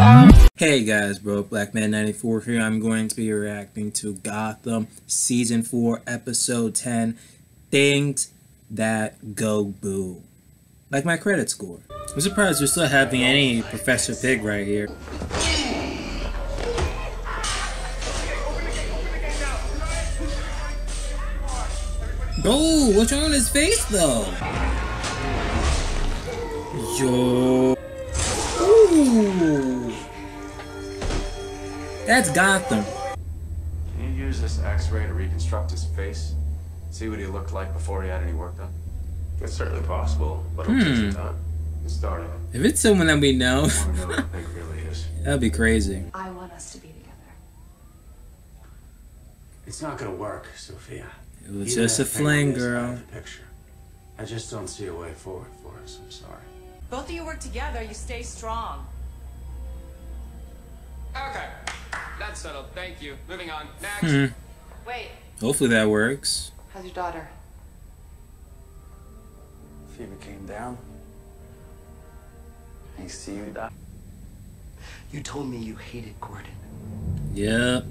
Hey guys, BrokeBlackMan94 here. I'm going to be reacting to Gotham Season 4, Episode 10, Things That Go Boo. Like my credit score. I'm surprised we're still having any Professor Pig right here. Oh, what's wrong with his face though? Yo. Ooh. That's Gotham. Can you use this X-ray to reconstruct his face? See what he looked like before he had any work done? It's certainly possible, but it'll take some time. Get started. If it's someone that we know, I want to know what Pig really is. that'd be crazy. I want us to be together. It's not gonna work, Sophia. It was just a fling, girl. Picture. I just don't see a way forward for us. I'm sorry. Both of you work together, you stay strong. Okay, that's settled. Thank you. Moving on. Next. Wait, Hopefully that works. how's your daughter? Fever came down. I see you die. You told me you hated Gordon. Yep.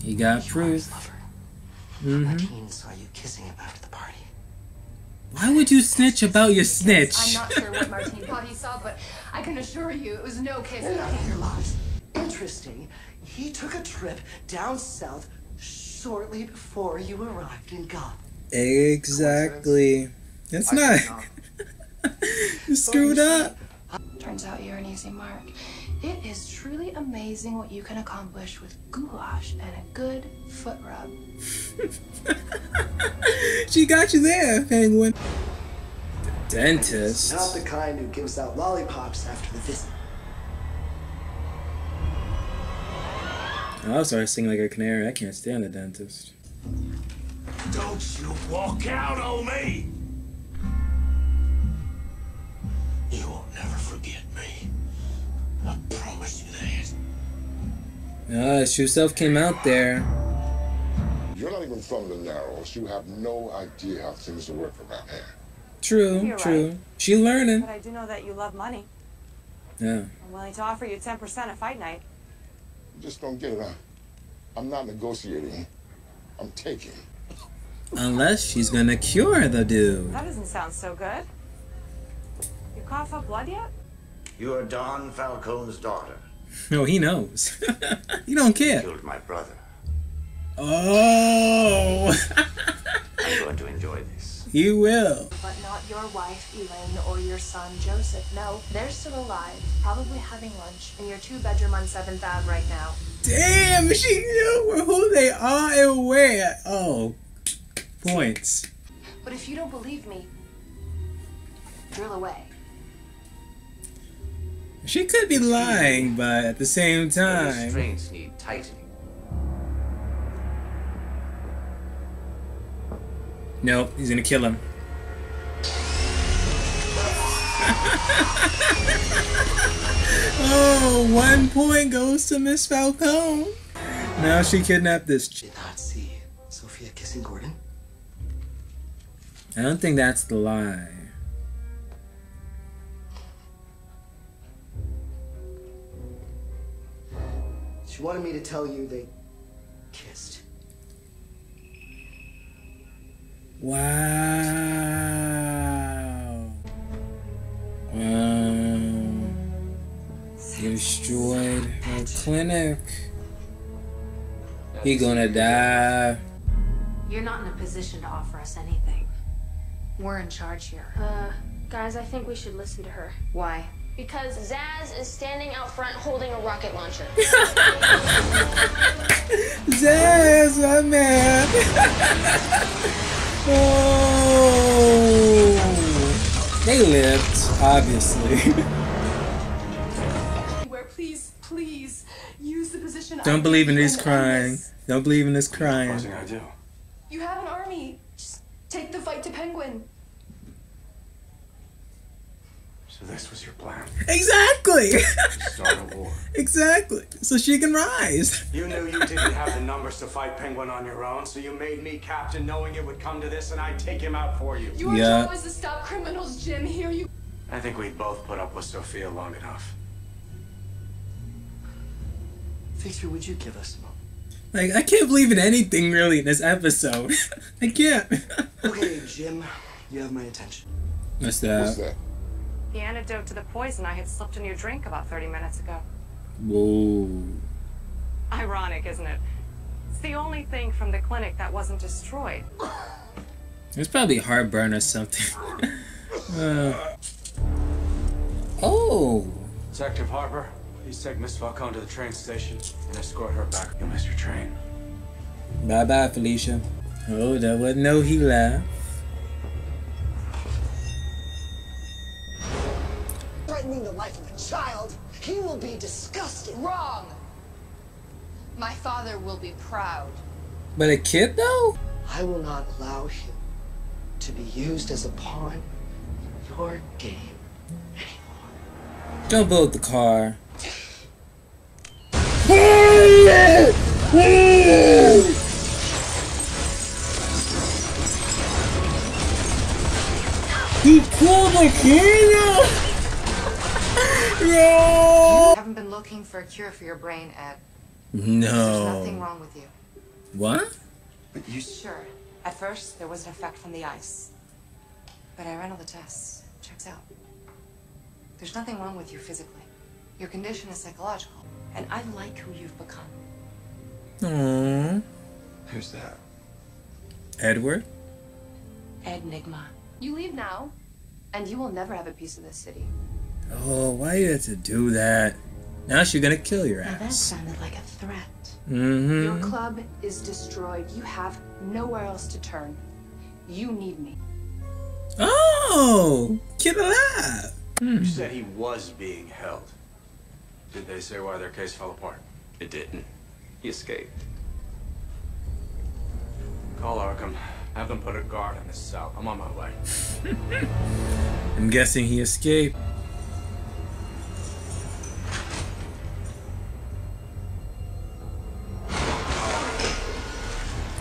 He got You are his proof. lover. Martine saw you kissing him after the party. Why would you snitch about your snitch? I'm not sure what Martine thought he saw, but I can assure you it was no kiss. Get out of your lies. Interesting. He took a trip down south shortly before you arrived in Gotham. Exactly. It's not. You screwed up. Turns out you're an easy mark. It is truly amazing what you can accomplish with goulash and a good foot rub. She got you there, Penguin. The dentist. Not the kind who gives out lollipops after the visit. I'll start singing like a canary. I can't stand the dentist. Don't you walk out on me! You will never forget me. I promise you that. True Self came out there. You're not even from the Narrows. You have no idea how things work around here. True, You're true. right. She learning. But I do know that you love money. Yeah. I'm willing to offer you 10% a fight night. You just don't get it. I'm not negotiating. I'm taking. Unless she's gonna cure the dude. That doesn't sound so good. You cough up blood yet? You are Don Falcone's daughter. No, he knows. He don't care. Killed my brother. Oh. I'm going to enjoy this. You will. But not your wife, Elaine, or your son, Joseph. No, they're still alive, probably having lunch in your 2-bedroom on 7th Ave right now. Damn, she knew who they are and where. Oh, points. But if you don't believe me, drill away. She could be lying, but at the same The time. restraints need tightening. Nope, he's gonna kill him. Oh, 1 point goes to Miss Falcone. Now she kidnapped this chick. Did not see Sophia kissing Gordon. I don't think that's the lie. She wanted me to tell you they kissed. Wow. Destroyed her clinic. He gonna die. You're not in a position to offer us anything. We're in charge here. Guys, I think we should listen to her. Why? Because Zaz is standing out front holding a rocket launcher. Zaz, my man. Oh. They lived, obviously. Please, use the position. Don't believe in this crying. Don't believe in this crying. What's I do? You have an army. Just take the fight to Penguin. So this was your plan. Exactly. Start a war. Exactly. So she can rise. You knew you didn't have the numbers to fight Penguin on your own, so you made me captain knowing it would come to this and I'd take him out for you. Your job is to stop criminals, Jim. Here you. I think we both put up with Sophia long enough. Victor, would you give us a moment? Like, I can't believe in anything really in this episode. I can't. Okay, Jim, you have my attention. What's that? What's that? The antidote to the poison I had slipped in your drink about 30 minutes ago. Whoa. Ironic, isn't it? It's the only thing from the clinic that wasn't destroyed. It's probably heartburn or something. Oh. Detective Harper, please take Miss Falcone to the train station and escort her back. You'll miss your train. Bye-bye, Felicia. Oh, that wasn't no he laughed. Threatening the life of a child, he will be disgusted. Wrong! My father will be proud. But a kid, though? I will not allow him to be used as a pawn in your game anymore. Don't build the car. He pulled the kid. You haven't been looking for a cure for your brain, Ed. No. There's nothing wrong with you. What? But you... Sure. At first, there was an effect from the ice. But I ran all the tests. Checks out. There's nothing wrong with you physically. Your condition is psychological. And I like who you've become. Aww. Who's that? Edward? Enigma. You leave now, and you will never have a piece of this city. Oh, why you had to do that? Now she's gonna kill your Now that ass. sounded like a threat. Mm-hmm. Your club is destroyed. You have nowhere else to turn. You need me. Oh! Kid alive! You said he was being held. Did they say why their case fell apart? It didn't. He escaped. Call Arkham. Have them put a guard on this cell. I'm on my way. I'm guessing he escaped.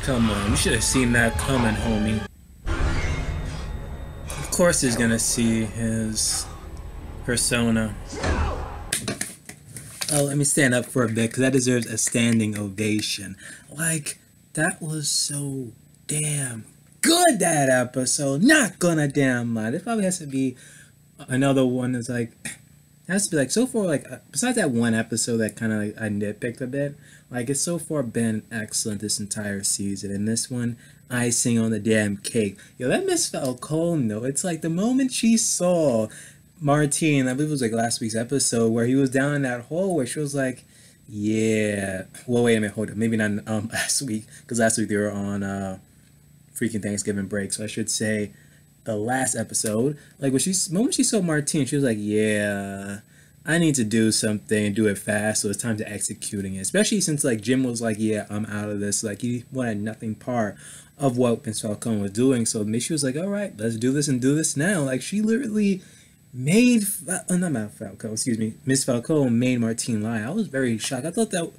Come on, you should have seen that coming, homie. Of course he's gonna see his persona. Oh, let me stand up for a bit, because that deserves a standing ovation. Like, that was so damn good, that episode. Not gonna damn lie. This probably has to be another one that's like, has to be like, so far, like, besides that one episode that kind of like I nitpicked a bit, like, it's so far been excellent this entire season. And this one, icing on the damn cake. Yo, that Miss Falcone, though, it's like the moment she saw Martine, I believe it was like last week's episode, where he was down in that hole, where she was like, yeah. Well, wait a minute, hold up. Maybe not last week, because last week they were on freaking Thanksgiving break. So I should say the last episode. Like, when the moment she saw Martine, she was like, yeah, I need to do something and do it fast, so it's time to executing it. Especially since, like, Jim was like, yeah, I'm out of this. Like, he wanted nothing part of what Miss Falcone was doing. So she was like, all right, let's do this and do this now. Like, she literally made, not Falcone, excuse me, Miss Falcone made Martine lie. I was very shocked. I thought that,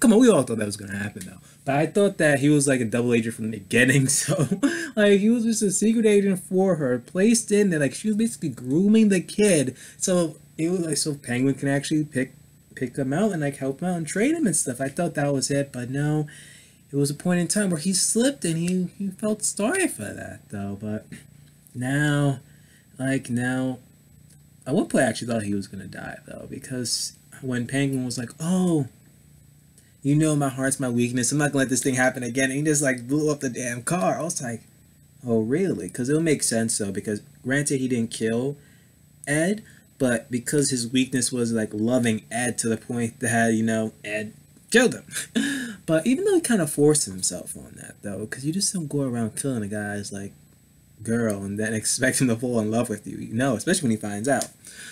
come on, we all thought that was going to happen, though. But I thought that he was like a double agent from the beginning. So, like, he was just a secret agent for her, placed in there. Like, she was basically grooming the kid. So it was like, so Penguin can actually pick him out and like help him out and train him and stuff. I thought that was it, but no, it was a point in time where he slipped and he felt sorry for that, though. But now, at one point I actually thought he was gonna die, though, because when Penguin was like, oh, you know, my heart's my weakness, I'm not gonna let this thing happen again, and he just like blew up the damn car. I was like, oh really? Because it'll make sense, though, because granted he didn't kill Ed, but because his weakness was like loving Ed to the point that, you know, Ed killed him. But even though he kind of forced himself on that, though, because you just don't go around killing a guy's like girl and then expect him to fall in love with you, you know, especially when he finds out.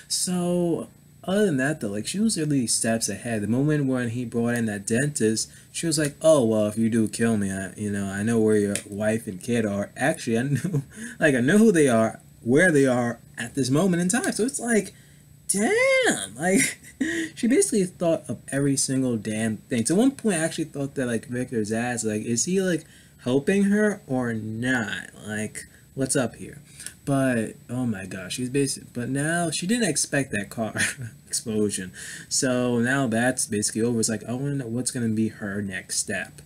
So other than that, though, like, she was really steps ahead. The moment when he brought in that dentist, she was like, oh, well, if you do kill me, I know where your wife and kid are. Actually, I know who they are, where they are at this moment in time. So it's like, damn, like, she basically thought of every single damn thing. So at one point I actually thought that, like, Victor's ass, like, is he like helping her or not? Like, what's up here? But oh my gosh, she's basic. But now she didn't expect that car explosion, so now that's basically over. It's like I want to know what's gonna be her next step.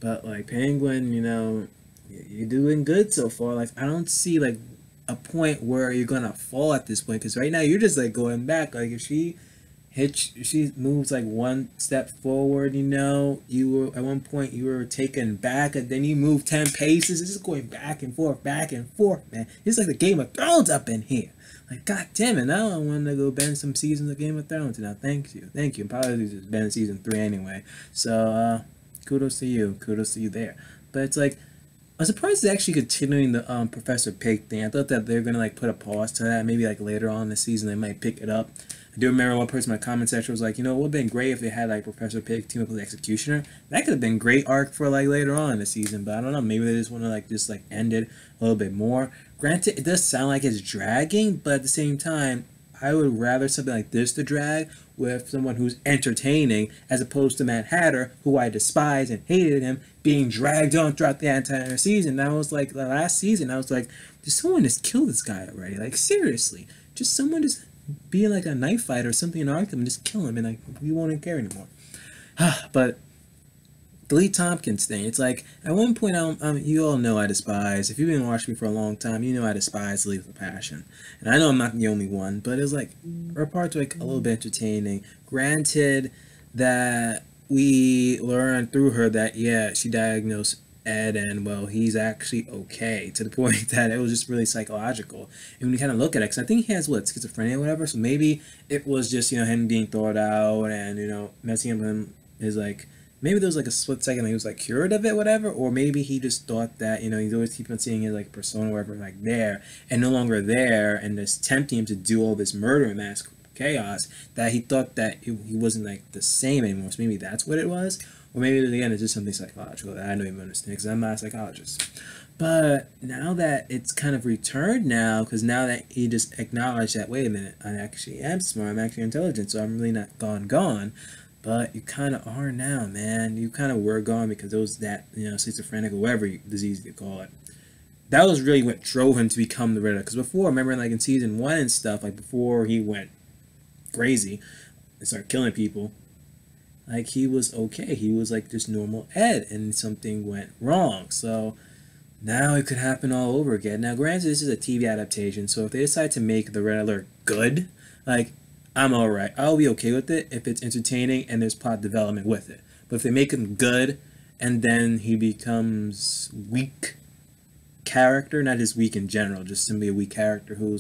But like Penguin, you know, you're doing good so far. Like I don't see like a point where you're gonna fall at this point, because right now you're just like going back. Like if she she moves like one step forward, you know, you were at one point you were taken back, and then you move 10 paces. It's just going back and forth, man. It's like the Game of Thrones up in here. Like, god damn it, now I want to go bend some seasons of Game of Thrones. Now, thank you. Probably just bend season 3 anyway. So, kudos to you there. But it's like, I'm surprised it's actually continuing the Professor Pig thing. I thought that they're gonna like put a pause to that. Maybe like later on in the season they might pick it up. I do remember one person in my comment section was like, you know, it would have been great if they had like Professor Pig team up with the Executioner. That could have been great arc for like later on in the season. But I don't know. Maybe they just want to like just like end it a little bit more. Granted, it does sound like it's dragging, but at the same time, I would rather something like this to drag with someone who's entertaining as opposed to Mad Hatter, who I despise and hated him, being dragged on throughout the entire season. That was like the last season. I was like, just someone just kill this guy already. Like seriously, just someone just be like a knife fight or something in Arkham and just kill him, and like we won't care anymore. But the Lee Tompkins thing, it's like at one point you all know I despise. If you've been watching me for a long time, you know I despise Lee with a passion, and I know I'm not the only one. But it's like her parts are like a little bit entertaining. Granted that we learned through her that yeah, she diagnosed Ed, and well, he's actually okay, to the point that it was just really psychological. And when you kind of look at it, because I think he has what, schizophrenia or whatever, so maybe it was just, you know, him being thought out and, you know, messing up with him is like, maybe there was like a split second that he was like cured of it, whatever, or maybe he just thought that, you know, he's always keep on seeing his like persona wherever like there and no longer there, and just tempting him to do all this murder and mass chaos, that he thought that he wasn't like the same anymore. So maybe that's what it was. Or maybe, again, it's just something psychological that I don't even understand, because I'm not a psychologist. But now that it's kind of returned now, because now that he just acknowledged that, wait a minute, I actually am smart, I'm actually intelligent, so I'm really not gone. But you kind of are now, man. You kind of were gone because it was that, you know, schizophrenic or whatever disease you call it. That was really what drove him to become the Riddler. Because before, remember, like in season 1 and stuff, like before he went crazy and started killing people, like he was okay. He was like just normal Ed, and something went wrong. So now it could happen all over again. Now, granted, this is a TV adaptation, so if they decide to make the Riddler good, like I'm alright. I'll be okay with it if it's entertaining and there's plot development with it. But if they make him good and then he becomes weak character, not just weak in general, just simply a weak character who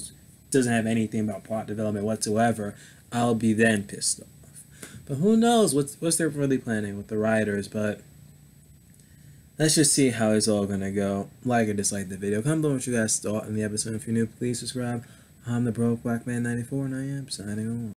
doesn't have anything about plot development whatsoever, I'll be then pissed off. But who knows what's they're really planning with the writers. But let's just see how it's all gonna go. Like or dislike the video. Comment below what you guys thought in the episode. If you're new, please subscribe. I'm the BrokeBlackMan 94, and I am signing on.